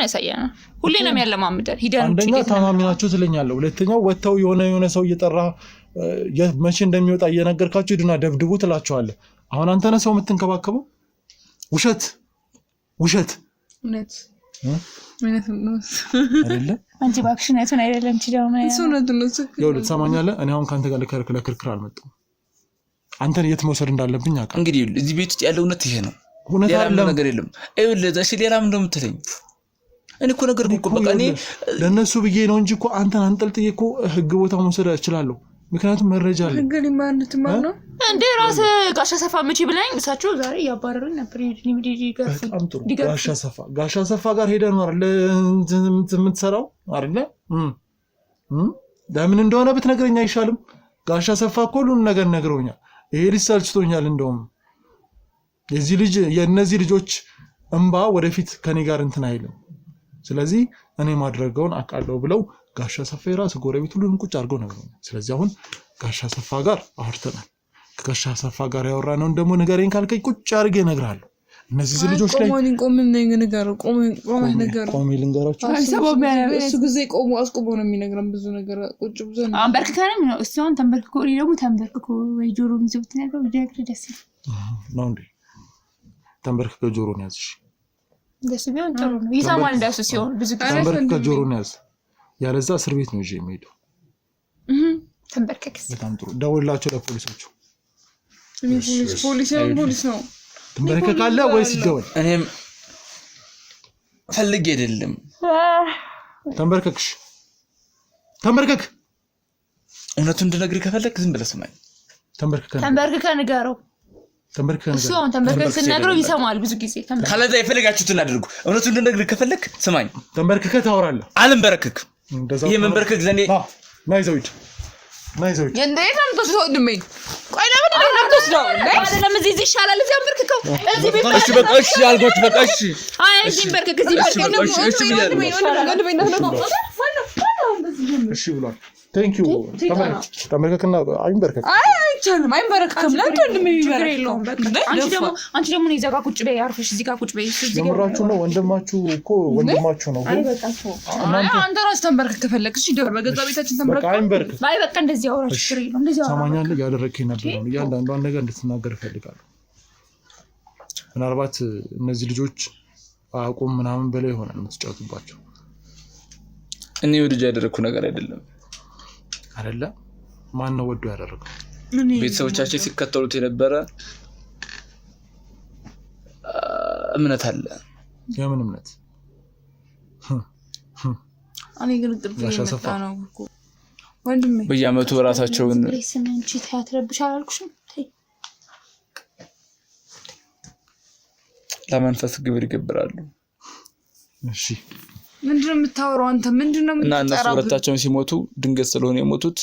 ያሳየናል። ሁሌ ነው የሚያለማምደን ሂደን አንደኛ ታማሚናቸው ትለኛለህ፣ ሁለተኛው ወጣው የሆነ ሰው እየጠራ መቼ እንደሚወጣ እየነገርካቸው ሂድና ደብድቡ ትላቸዋለህ። አሁን አንተ ነህ ሰው የምትንከባከበው። ውሸት እውነት ነው አይደለ? አንቺ ባክሽነቱን አይደለም ይኸውልህ ትሰማኛለህ። እኔ አሁን ካንተ ጋር ለክርክር አልመጣሁም። አንተን የት መውሰድ እንዳለብኝ አውቃለሁ። እንግዲህ እዚህ ቤት ውስጥ ያለው እውነት ይሄ ነው። ሌላ ነገር የለም። ይኸውልህ እሺ ሌላም እንደምትለኝ እኔ እኮ ነገር እኮ በቃ እኔ ለነሱ ብዬ ነው እንጂ እኮ አንተን አንጠልጥዬ እኮ ህግ ቦታ መውሰድ እችላለሁ። ምክንያቱም መረጃ አለ። ህግ ሊማንት ማለት ነው እንዴ ራስ ጋሻ ሰፋ መቼ ብለኝ እሳቸው ዛሬ ያባረሩኝ ነበር። ጋሻ ሰፋ ጋር ሄደን ነው አይደል የምትሰራው አይደል? ለምን እንደሆነ ብትነግረኝ አይሻልም? ጋሻ ሰፋ እኮ ሁሉን ነገር ነግረውኛል። ይሄ ልጅ ሰልችቶኛል። እንደውም የእነዚህ ልጆች እንባ ወደፊት ከኔ ጋር እንትን አይልም። ስለዚህ እኔ ማድረገውን አውቃለሁ ብለው ጋሻ ሰፋ የራሱ ጎረቤት ሁሉንም ቁጭ አድርገው ነግረውኛል። ስለዚህ አሁን ጋሻ ሰፋ ጋር አውርተናል። ከጋሻ ሰፋ ጋር ያወራነውን ደግሞ ንገረኝ ካልከኝ ቁጭ አድርጌ እነግርሃለሁ። እነዚህ ልጆች ላይ ቆሜ ልንገራቸው። እሱ ጊዜ ቆሞ አስቆሞ ነው የሚነግረን ብዙ ነገር ቁጭ ብዙ ነው አንበርክከንም ነው እሱ አሁን ተንበርክኮ ደግሞ ተንበርክኮ ወይ ጆሮን ይዘው ብትነግረው ደስ ነው እንዴ? ተንበርክኮ ጆሮን ያዝሽ ደስ ቢሆን ጥሩ ነው። ይሰማል እንደሱ ሲሆን ብዙ ጊዜ ተንበርክኮ ጆሮን ያዝ። ያለዛ እስር ቤት ነው የሚሄደው። ተንበርክከስ በጣም ጥሩ። ደውልላቸው ለፖሊሶቹ። ፖሊስ ነው ትንበረከካለህ ወይስ ይደወል? እኔም ፈልጌ አይደለም። ተንበርከክ። እውነቱን እንድነግርህ ከፈለክ ዝም ብለህ ስማኝ። ተንበርከክ ንገረው። እሱ አሁን ተንበርከክ ስነግረው ይሰማል ብዙ ጊዜ። ካለዛ የፈለጋችሁትን አድርጉ። እውነቱን እንድነግርህ ከፈለክ ስማኝ። ተንበርከክ ታወራለህ። አልንበረከክ። ይሄ መንበርከክ ዘኔ ናይዘውት እንዴት ነው ተወድሜ? ቆይ ለምን ነው አይደለም እዚህ ይሻላል። እዚህ አንበርክከው እዚህ ቤት እሺ በቃ እሺ አልጎት በቃ እሺ አይ እዚህ አንበርክክ እዚህ እሺ ብሏል። ቴንክ ዩ ተመረከክና አይንበርከክ አይቻልም። አይንበረከክም ለአንተ እንደሚበረከው አንቺ ደግሞ ነው ይዘጋ ቁጭ በይ አርፈሽ እዚህ ጋር ቁጭ በይ። የምራችሁ ነው ወንድማችሁ እኮ ወንድማችሁ ነው። አንተ ራስህ ተንበርከክ ከፈለግሽ ይደር በገዛ ቤታችን ተንበርከክ። ባይ በቃ እንደዚህ አውራሽ ትሪ ነው እንደዚህ አውራሽ ሰማኛለህ። ያደረከኝ ነበር ነው እያንዳንዷን ነገር እንድትናገር እፈልጋለሁ። ምናልባት እነዚህ ልጆች አቁም ምናምን በላይ ይሆናል የምትጫወቱባቸው። እኔ ወድጄ ያደረኩ ነገር አይደለም አይደለ? ማን ነው ወዶ ያደረገው? ቤተሰቦቻችን ሲከተሉት የነበረ እምነት አለ። የምን እምነት? እኔ ግን ጥብቅ የመጣ ነው እኮ ወንድሜ። በየዓመቱ ራሳቸውን ስንንቺ ታትረብሽ አላልኩሽም? ለመንፈስ ግብር ይገብራሉ። እሺ ምንድነው የምታወራው አንተ? ምንድነው እና እነሱ የምትጠራው? ሁለታቸውም ሲሞቱ ድንገት ስለሆነ የሞቱት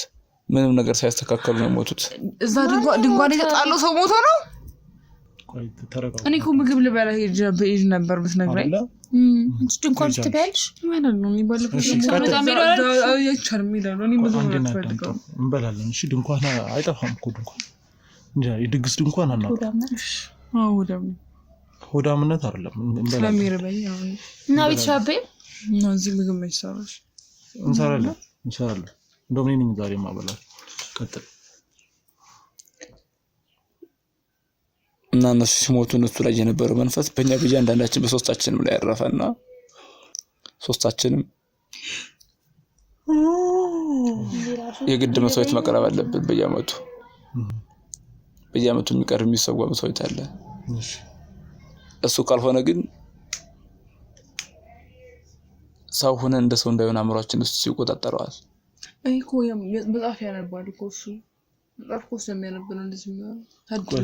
ምንም ነገር ሳይስተካከሉ ነው የሞቱት። እዛ ድንኳን የተጣለው ሰው ሞቶ ነው። ቆይ ተረጋጋ። እኔ እኮ ምግብ ልበላ ሄጅ ነበር ብትነግረኝ። አንቺ ድንኳን ትበያለሽ ማለት ነው የሚባለው። እሺ በጣም ይላል አይቻልም ይላል። እኔ ብዙ ነው ፈልገው እንበላለን። እሺ ድንኳን አይጠፋም እኮ ድንኳን እንዴ የድግስ ድንኳን አናውቅም። አዎ ደግሞ ሆዳምነት አይደለም እንበላለን። ስለሚርበኝ ነው እና ቤተሰብ ነው እዚህ ምግብ መስራሽ እንሰራለን እንደውም እኔ ነኝ ዛሬ ማበላል። ቀጥል። እና እነሱ ሲሞቱ እነሱ ላይ የነበረው መንፈስ በእኛ በእያንዳንዳችን በሶስታችንም ላይ ያረፈና ሶስታችንም የግድ መስዋዕት መቅረብ አለብን። በየዓመቱ የሚቀርብ የሚሰዋ መስዋዕት አለ። እሱ ካልሆነ ግን ሰው ሆነ እንደ ሰው እንዳይሆን አእምሯችን ውስጥ ይቆጣጠረዋል። እኮ መጽሐፍ ያነባል እኮ እሱ መጽሐፍ እኮ ስለሚያነብ ነው እንደዚህ የሚሆነው። ታድላ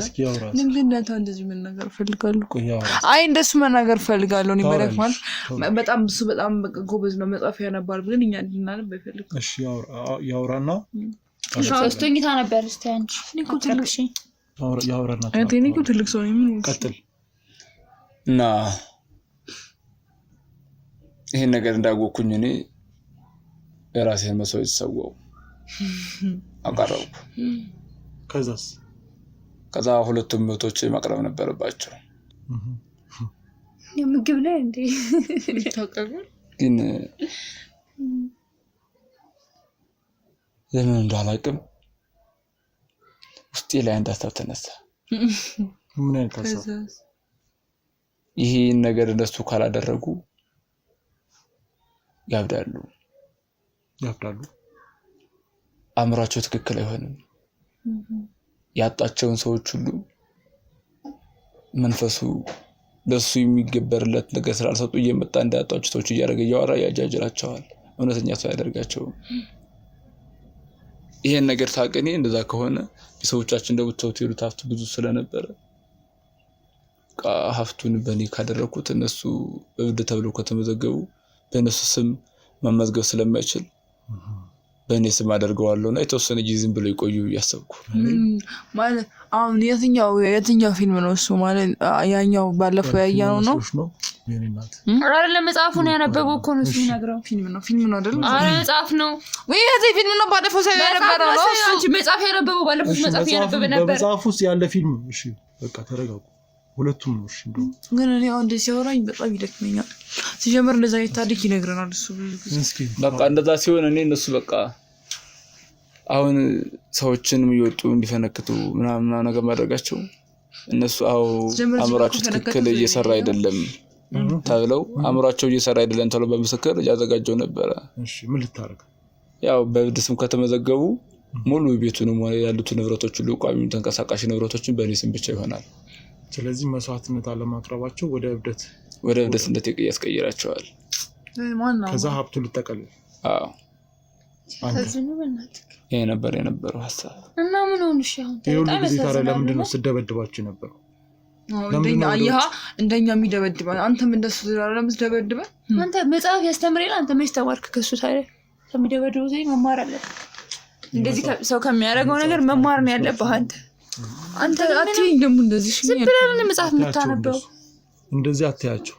ለምንድነው እንደዚህ ምን ነገር ፈልጋለሁ? አይ እንደሱ መናገር ፈልጋለሁ። እኔ ማለት በጣም ጎበዝ ነው መጽሐፍ ያነባል ብለን እኛ እንድናነብ አይፈልግም። እሺ ያውራና ሶስተኛ ነበር እስቲ አንቺ እኮ ትልቅ ያውራና እኔ እኮ ትልቅ ሰው ነኝ። ቀጥል። እና ይሄን ነገር እንዳጎኩኝ እኔ የራሴን መስዋዕት ሰዋው አቀረብኩ። ከዛ ሁለቱም ሞቶች ማቅረብ ነበረባቸው። የምግብ ላይ እንዴ ታቀርብ ግን ለምን እንዳላቅም ውስጤ ላይ አንድ ሀሳብ ተነሳ። ምን አይነት ሀሳብ? ይሄን ነገር እነሱ ካላደረጉ ያብዳሉ። አእምሯቸው ትክክል አይሆንም። ያጣቸውን ሰዎች ሁሉ መንፈሱ ለሱ የሚገበርለት ነገር ስላልሰጡ እየመጣ እንዳያጣቸው ሰዎች እያደረገ እያወራ ያጃጅራቸዋል። እውነተኛ ሰው ያደርጋቸውም። ይሄን ነገር ታቀኔ እንደዛ ከሆነ የሰዎቻችን እንደውተውት ይሉት ሀብት ብዙ ስለነበረ ሀብቱን በእኔ ካደረኩት እነሱ በብድ ተብለው ከተመዘገቡ በእነሱ ስም መመዝገብ ስለማይችል በእኔ ስም አደርገዋለሁና የተወሰነ ጊዜ ዝም ብሎ ይቆዩ እያሰብኩ ማለት። አሁን የትኛው ፊልም ነው እሱ? ማለት ያኛው ባለፈው ያያነው ነው አይደለም? መጽሐፉን ያነበበው እኮ ነው እሱ የሚነግረው። ፊልም ነው አይደል? አረ መጽሐፍ ነው ወይ? እዚህ ፊልም ነው ባለፈው ሳይሆን ያነበበው ነው እሱ። አንቺ መጽሐፍ ያነበበው ባለፈው መጽሐፍ ያነበበ ነበር። በመጽሐፍ ውስጥ ያለ ፊልም። እሺ በቃ ተረጋጉ ሁለቱም ነው። እሺ ግን እኔ አሁን እንደዚህ ሲያወራኝ በጣም ይደክመኛል። ሲጀምር እንደዛ አይነት ታሪክ ይነግረናል እሱ ብዙ ጊዜ። በቃ እንደዛ ሲሆን እኔ እነሱ በቃ አሁን ሰዎችንም ይወጡ እንዲፈነክቱ ምናምን ነገር ማድረጋቸው እነሱ አእምሯቸው ትክክል እየሰራ አይደለም ተብለው አእምሯቸው እየሰራ አይደለም ተብለው በምስክር ያዘጋጀው ነበር። እሺ ምን ልታረግ? ያው በብድስም ከተመዘገቡ ሙሉ ቤቱንም ያሉት ንብረቶች ሁሉ ቋሚ ተንቀሳቃሽ ንብረቶችን በእኔ ስም ብቻ ይሆናል። ስለዚህ መስዋዕትነት አለማቅረባቸው ወደ እብደት ያስቀይራቸዋል። ከዛ ሀብቱ ልጠቀልል። አዎ ከዚህ ነው በእናትህ ይሄ ነበር የነበረው ሀሳብ። እና ምን ሆነሽ አሁን? ይሄ ጊዜ ታዲያ ለምንድን ነው ስደበድባችሁ ነበር? እንደኛ የሚደበድበ አንተም እንደሱ ለምትደበድበ አንተ መጽሐፍ ያስተምረናል። አንተ መች ተማርክ ከሱ? ታዲያ ከሚደበድበው ዘይ መማር አለብህ። እንደዚህ ሰው ከሚያደርገው ነገር መማር ነው ያለብህ። አንተ አትይኝ ደግሞ እንደዚህ ዝም ብለህ ነው መጽሐፍ የምታነበው። እንደዚህ አትያቸው።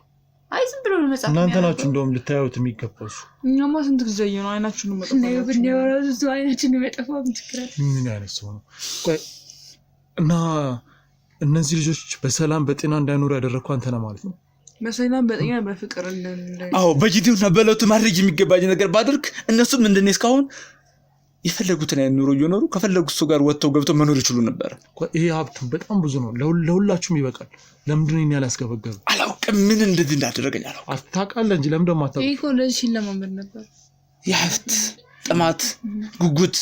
አይ ዝም ብሎ ነው መጽሐፍ። እናንተ ናችሁ እንደውም ልታዩት የሚገባው። እኛማ ስንት ጊዜ ነው አይናችንን መጥፋት ነው ብንያወራው እሱ አይናችንን መጥፋት ምትከራ ምን አይነት ሰው ነው? ቆይ እና እነዚህ ልጆች በሰላም በጤና እንዳይኖሩ ያደረኩ አንተ ነህ ማለት ነው? በሰላም በጤና በፍቅር አዎ በጊዜውና በእለቱ ማድረግ የሚገባኝ ነገር ባደርግ እነሱም እንደኔ እስካሁን የፈለጉትን ኑሮ እየኖሩ ከፈለጉት ሰው ጋር ወጥተው ገብተው መኖር ይችሉ ነበር። ይሄ ሀብቱ በጣም ብዙ ነው፣ ለሁላችሁም ይበቃል። ለምንድን ነው ያላስገበገበ? አላውቅም ምን እንደዚህ እንዳደረገኝ አላውቅም። አታውቃለህ እንጂ ለምን ደግሞ አታውቅም? ይሄ ለዚህ ለማመድ ነበር። የሀብት ጥማት፣ ጉጉት፣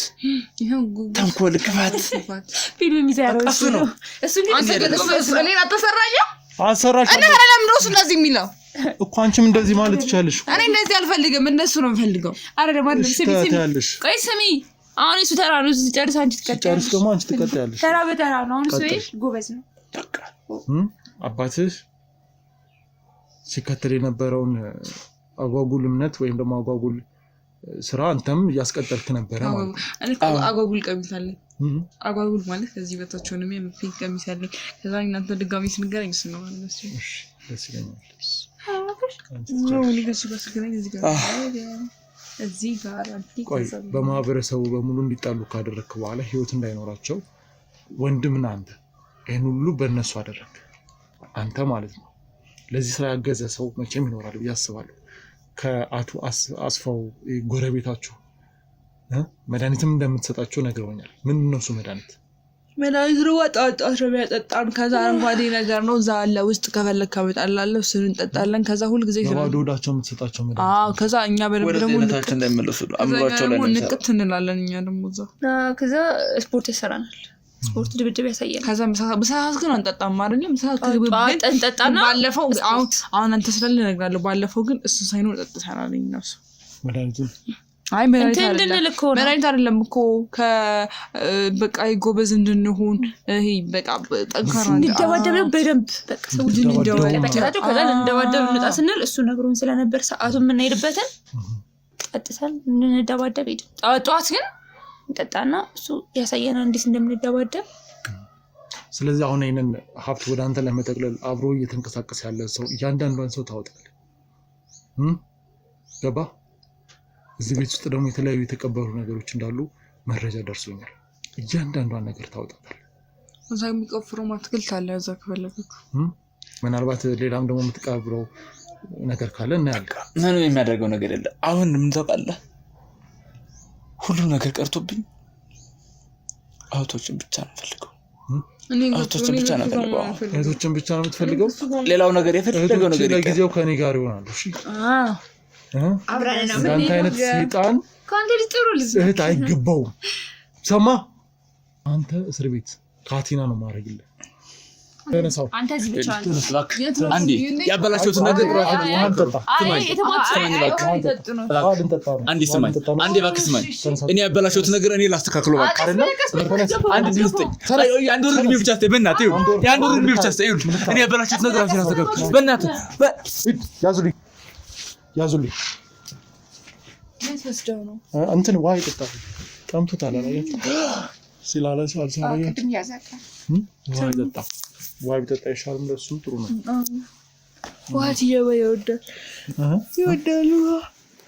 ተንኮል፣ ክፋት ፊልም ይዛረው እሱ ነው። እሱ ሌላ ተሰራኛ አሰራሽ እኔ ለምን ነው ስለዚህ የሚለው እኮ አንቺም እንደዚህ ማለት ይቻላልሽ። እኔ እንደዚህ አልፈልግም፣ እንደሱ ነው የምፈልገው። አረ ለማለት ስሚ ቆይ ስሚ። አሁን እሱ ተራ ነው ሲጨርስ አንቺ ትቀጥያለሽ። ደግሞ አንቺ ትቀጥያለሽ። ተራ በተራ ነው። አሁን እሱ ጎበዝ ነው። በቃ አባትሽ ሲከተል የነበረውን አጓጉል እምነት ወይም ደግሞ አጓጉል ስራ አንተም እያስቀጠልክ ነበረ ማለት ነው። እኔ አጓጉል ቀሚስ አለኝ። አጓጉል ማለት ከዚህ በታች ሆነም የምትይ ቀሚስ አለኝ። ከዛ እናንተ ድጋሚ ስንገናኝ እሱ ነው ማለት ነው። እሺ ደስ ይለኛል። እዚህ ጋር ቆይ በማህበረሰቡ በሙሉ እንዲጣሉ ካደረግክ በኋላ ህይወት እንዳይኖራቸው ወንድምና አንተ ይህን ሁሉ በእነሱ አደረግ አንተ ማለት ነው። ለዚህ ስራ ያገዘ ሰው መቼም ይኖራል ብዬ አስባለሁ። ከአቶ አስፋው ጎረቤታችሁ መድኃኒትም እንደምትሰጣቸው ነግረውኛል። ምን ነው እሱ መድኃኒት ጣጣ ያጠጣን ከዛ አረንጓዴ ነገር ነው እዛ አለ ውስጥ ከፈለክ ካመጣላለሁ እሱን እንጠጣለን። ከዛ ሁሉ ጊዜ ለባዶ ሆዳቸው የምትሰጣቸው መድኃኒት ከዛ እኛ በደንብ ደግሞ ወደታችን እንዳይመለሱ አምሯቸው ላይ ንቅት እንላለን። እኛ ደግሞ እዛ ከዛ ስፖርት ይሰራናል። ስፖርት ድብድብ ያሳያል። ከዛ ምሳት ግን አንጠጣም አይደለም። ምሳት እንጠጣና ባለፈው አሁን አንተ ስላለ እነግራለሁ። ባለፈው ግን እሱ ሳይኖር ጠጥተናል እኛሱ መድኃኒቱን አይ መድኃኒት አይደለም እኮ በቃ ጎበዝ እንድንሆን ይሄ በቃ ጠንካራ እንደደባደብ በደንብ በቃ ሰው እንደደባደብ ከዛ እንደደባደብ እንጣ ስንል እሱ ነግሮን ስለነበር ሰዓቱን የምንሄድበትን ቀጥታን እንደደባደብ ሄድ ጠዋት ግን እንጠጣና እሱ ያሳየናል እንዴት እንደምንደባደብ። ስለዚህ አሁን ይሄንን ሀብት ወደ አንተ ለመጠቅለል አብሮ እየተንቀሳቀስ ያለ ሰው እያንዳንዷን ሰው ታወጣለህ። ገባ? እዚህ ቤት ውስጥ ደግሞ የተለያዩ የተቀበሩ ነገሮች እንዳሉ መረጃ ደርሶኛል። እያንዳንዷን ነገር ታወጣታለህ። እዛ የሚቆፍረው አትክልት አለ እዛ ከፈለጋችሁ ምናልባት ሌላም ደግሞ የምትቀብረው ነገር ካለ እናያለን። ምንም የሚያደርገው ነገር የለም። አሁን ምን ታውቃለህ? ሁሉ ነገር ቀርቶብኝ አውቶችን ብቻ ነው ፈልገው። አውቶችን ብቻ ነው ፈልገው። አውቶችን ብቻ ነው የምትፈልገው? ሌላው ነገር የፈለገው ነገር ለጊዜው ከኔ ጋር ይሆናል። እሺ አብራን ነው ምን አይነት ሰይጣን ካንተ ልጥሩ ልዝ እህት አይገባውም። ሰማ አንተ እስር ቤት ካቲና ነው ማረግልህ። ተነሳው አንተ እዚህ ብቻ አንዴ ያበላሽሁት ነገር አንዴ ስማኝ፣ አንዴ እባክህ ስማኝ። እኔ ያበላሽሁት ነገር እኔ ላስተካክለው በቃ አይደለ? አንድ ድስጠኝ አንድ ወር እድሜ ብቻ አስተይ በእናትህ ይሁን። የአንድ ወር እድሜ ብቻ አስተይ ይሁን። እኔ ያበላሽሁት ነገር አንተ ላስተካክለው በእናትህ። ያዙልኝ ወስደው ነው እንትን ውሃ ይጠጣል። ጠምቶታል አላየህ? ሲላለ ሳልሳለኝ ውሃ ይጠጣ። ውሃ ቢጠጣ ይሻላል። ለሱ ጥሩ ነው። ውሃ ይወዳል።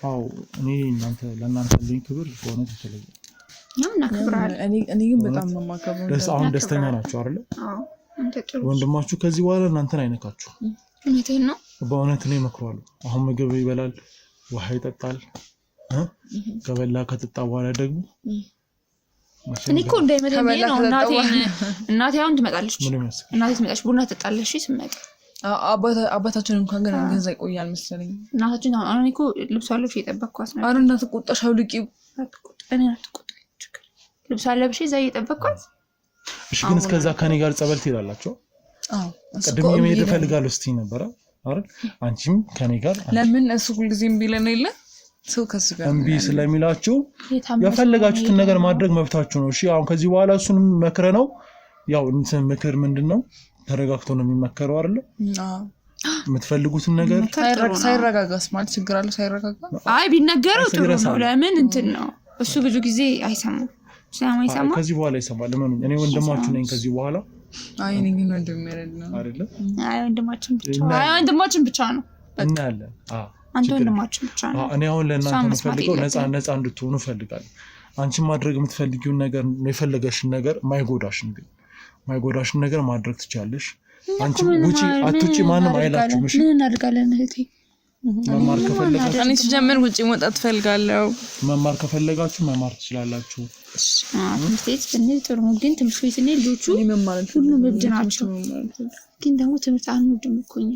አዎ እኔ ለእናንተ ልኝ ክብር በእውነት የተለየ እኔ ግን በጣም ነው የማከብረው። አሁን ደስተኛ ናቸው አይደለ? ወንድማችሁ ከዚህ በኋላ እናንተን አይነካችሁ። እውነቴን ነው። በእውነት እኔ እመክረዋለሁ። አሁን ምግብ ይበላል፣ ውሃ ይጠጣል። ከበላ ከጠጣ በኋላ ደግሞ እኔ እኮ እንዳይመጣኝ ነው እናቴ አሁን ትመጣለች። እናቴ ትመጣለች፣ ቡና ትጠጣለች። እሺ ትመጣ አባታችን እንኳን ግን ገንዛ ይቆያል መሰለኝ። እናታችን አሁን እኮ ልብሷ ለብሼ የጠበቅኳት ነው። አረ እናት ቆጣሽ አውልቂው። እኔ አትቆጣኝ ችግር ልብሷ ለብሼ እዛ እየጠበቅኳት። እሺ ግን እስከዛ ከኔ ጋር ጸበል ትሄዳላችሁ? አዎ ቅድም የመሄድ እፈልጋለሁ ስትይ ነበር አይደል? አንቺም ከኔ ጋር ለምን እሱ ሁልጊዜም ቢለን የለ ሰው ከሱ ጋር እምቢ ስለሚላችሁ የፈለጋችሁትን ነገር ማድረግ መብታችሁ ነው። እሺ አሁን ከዚህ በኋላ እሱንም መክረ ነው ያው እንትን ምክር ምንድነው ተረጋግቶ ነው የሚመከረው አይደል? የምትፈልጉትን ነገር ሳይረጋጋስ ማለት ችግር አለ። ሳይረጋጋ አይ ቢነገረው ጥሩ ነው። ለምን እንትን ነው እሱ ብዙ ጊዜ አይሰማም። ስለማይሰማ ከዚህ በኋላ ይሰማል። ለምን እኔ ወንድማችሁ ነኝ ከዚህ በኋላ። አይ እኔ ግን ወንድሜ አይደለም አይደል? አይ ወንድማችን ብቻ ነው እናያለን። አንተ ወንድማችን ብቻ ነው። እኔ አሁን ለእናንተ የምፈልገው ነፃ እንድትሆኑ ፈልጋለሁ። አንቺ ማድረግ የምትፈልጊውን ነገር የፈለገሽን ነገር ማይጎዳሽን ነገር ማድረግ ትቻለሽ። አንቺ ውጪ አትውጪ ማንም አይላችሁም። እሺ ምን እናደርጋለን እህቴ? መማር ከፈለጋችሁ እኔ ሲጀምር ውጪ መውጣት ፈልጋለሁ። መማር ከፈለጋችሁ መማር ትችላላችሁ። ትምህርት ቤት ብንሄድ ጥሩ ነው፣ ግን ትምህርት ቤት ብንሄድ ልጆቹ ሁሉም እብድ ናቸው። ግን ደግሞ ትምህርት አንወድም እኮ እኛ።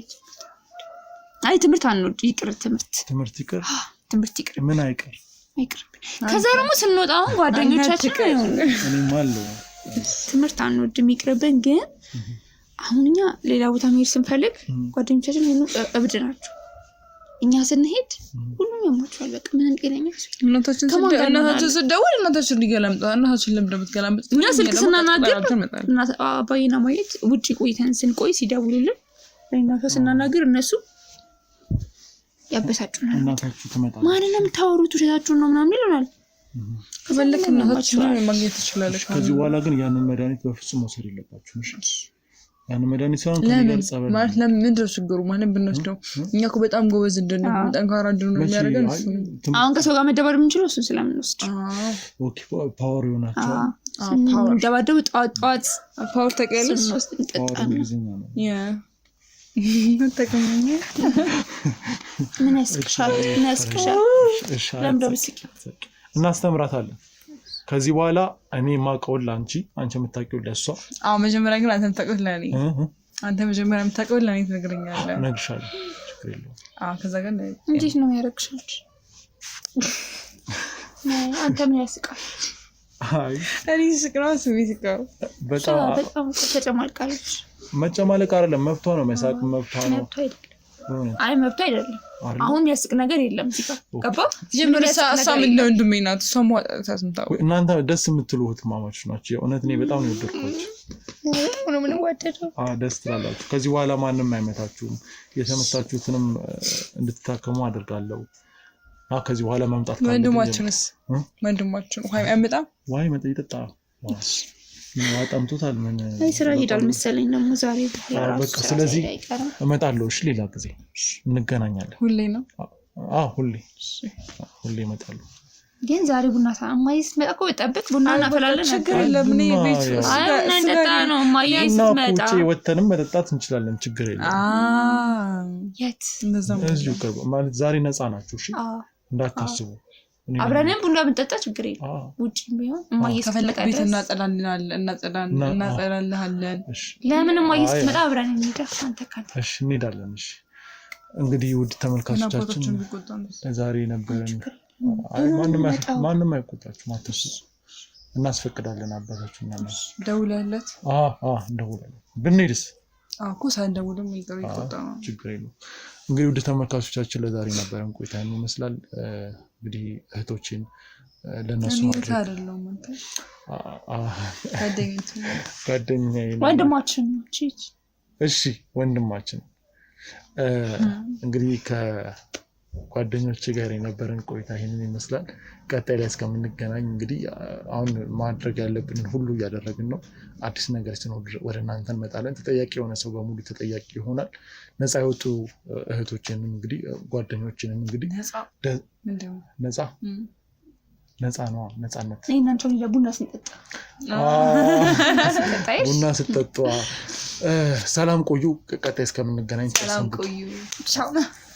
አይ ትምህርት አንወድ ይቅር፣ ትምህርት ይቅር። ምን አይቅር? ከዛ ደግሞ ስንወጣ አሁን ጓደኞቻችን እኔም አለው ትምህርት አንወድም ይቅርብን። ግን አሁን እኛ ሌላ ቦታ መሄድ ስንፈልግ ጓደኞቻችን ሁሉ እብድ ናቸው። እኛ ስንሄድ ሁሉም ያማቸዋል። በቃ ምንም ጤነኛ እናታችን ስደውል እናታችን ሊገላምጣ እናታችን ለምደምትገላምጥ እኛ ስልክ ስናናገር አባዬና ማየት ውጪ ቆይተን ስንቆይ ሲደውሉልን ለእናቷ ስናናገር እነሱ ያበሳጩናል። እናታችሁ ትመጣለች ማንንም ታወሩት ውሸታችሁን ነው ምናምን ይሉናል። ከፈለክ እናታችሁ ማግኘት ትችላለች። ከዚህ በኋላ ግን ያንን መድኃኒት በፍጹም መውሰድ የለባችሁም። እሺ ያንን መድኃኒት ሳይሆን ከዚህ ጸበል ማለት ለምን ድረስ ችግሩ ማለት ብንወስደው እኛ እኮ በጣም ጎበዝ እንደነው ጠንካራ እንደነው የሚያደርገን እሱ ነው። አሁን ከሰው ጋር መደባደብ የምንችለው እሱ ስለምንወስድ ኦኬ ፓወር ይሆናቸው ፓወር ደባደቡ ጧት ፓወር ተቀየለሽ ፓወር እንግሊዝኛ ነው ያ ተከመኘ ምን ያስክሻል ለምዶ ብስኪ እናስተምራታለን። ከዚህ በኋላ እኔ ማቀው ላንቺ አንቺ የምታውቂው ለሷ መጀመሪያ ግን አንተ የምታውቀው ለኔ አንተ መጀመሪያ የምታውቀው ለኔ ትነግረኛለህ። እነግርሻለሁ ችግር የለውም። ከዛ ግን እንዴት ነው ያረክሻች? አንተ ምን ያስቃል? አይ እኔ ስቅራ ስሚስቃው በጣም ተጨማልቃለች። መጨማለቅ አይደለም መብቷ ነው። መሳቅ መብቷ ነው። አይ መብቷ አይደለም። አሁን የሚያስቅ ነገር የለም እዚህ ጋር ገባ። ጀምርሳ አሳምን ነው እንደሚናት ሰሞን ታስንታው እናንተ ደስ የምትሉት ማማች ናችሁ። የእውነት እኔ በጣም ነው የወደድኳችሁ። ምን ወደደው? ደስ ትላላችሁ። ከዚህ በኋላ ማንንም አይመታችሁም። የተመታችሁትንም እንድትታከሙ አደርጋለሁ። ከዚህ በኋላ መምጣት ካለ ወንድማችንስ ወንድማችን ወይ አይመጣም ወይ መጣ ይጠጣ ዋጣምቶታል። ምን አይ ስራ ሄዳል መሰለኝ ደግሞ ዛሬ በቃ ስለዚህ እመጣለሁ። እሺ ሌላ ጊዜ እንገናኛለን። ሁሌ ነው? ሁሌ እመጣለሁ። ግን ዛሬ ቡና ማይስ መጣ ጠብቅ ቡና እናፈላለን። ችግር የለም። እኔ ቤት አይ እናንተ ነው ማይስ መጣ ወተንም መጠጣት እንችላለን። ችግር የለም። የት እንደዛም እዚሁ ማለት ዛሬ ነፃ ናችሁ። እሺ እንዳታስቡ። አብረንም ቡና ብንጠጣ ችግር የለም። ውጪ ቢሆን ማይስ ከፈለክ ቤት እናጸዳለን። ለምን ማይስ መጣ አብረን እንሂድ። አንተ ካንተ እሺ እንሄዳለን። እሺ እንግዲህ ውድ ተመልካቾቻችን ዛሬ ነበረን። ማንም አይቆጣችሁም፣ አትስሱ። እናስፈቅዳለን። አባታችሁና ነው ደውለለት ደውለለት ብንሄድስ እኮ ሳንደውልም ይቆጣው ችግር የለውም። እንግዲህ ውድ ተመልካቾቻችን ለዛሬ ነበረን ቆይታ ይመስላል። እንግዲህ እህቶችን ለነሱ ማለት አይደለም ጓደኛዬ ወንድማችን እሺ ወንድማችን እንግዲህ ከጓደኞቼ ጋር የነበረን ቆይታ ይሄንን ይመስላል። ቀጣይ ላይ እስከምንገናኝ እንግዲህ አሁን ማድረግ ያለብንን ሁሉ እያደረግን ነው። አዲስ ነገር ሲኖር ወደ እናንተ እንመጣለን። ተጠያቂ የሆነ ሰው በሙሉ ተጠያቂ ይሆናል። ነፃ የወጡ እህቶችንም እንግዲህ ጓደኞችንም እንግዲህ ነፃ ነው ነፃነት እናንተም ለቡና ስንጠጣ ቡና ስጠጣ ሰላም ቆዩ። ቀጣይ እስከምንገናኝ ሰላም ቆዩ። ቻው።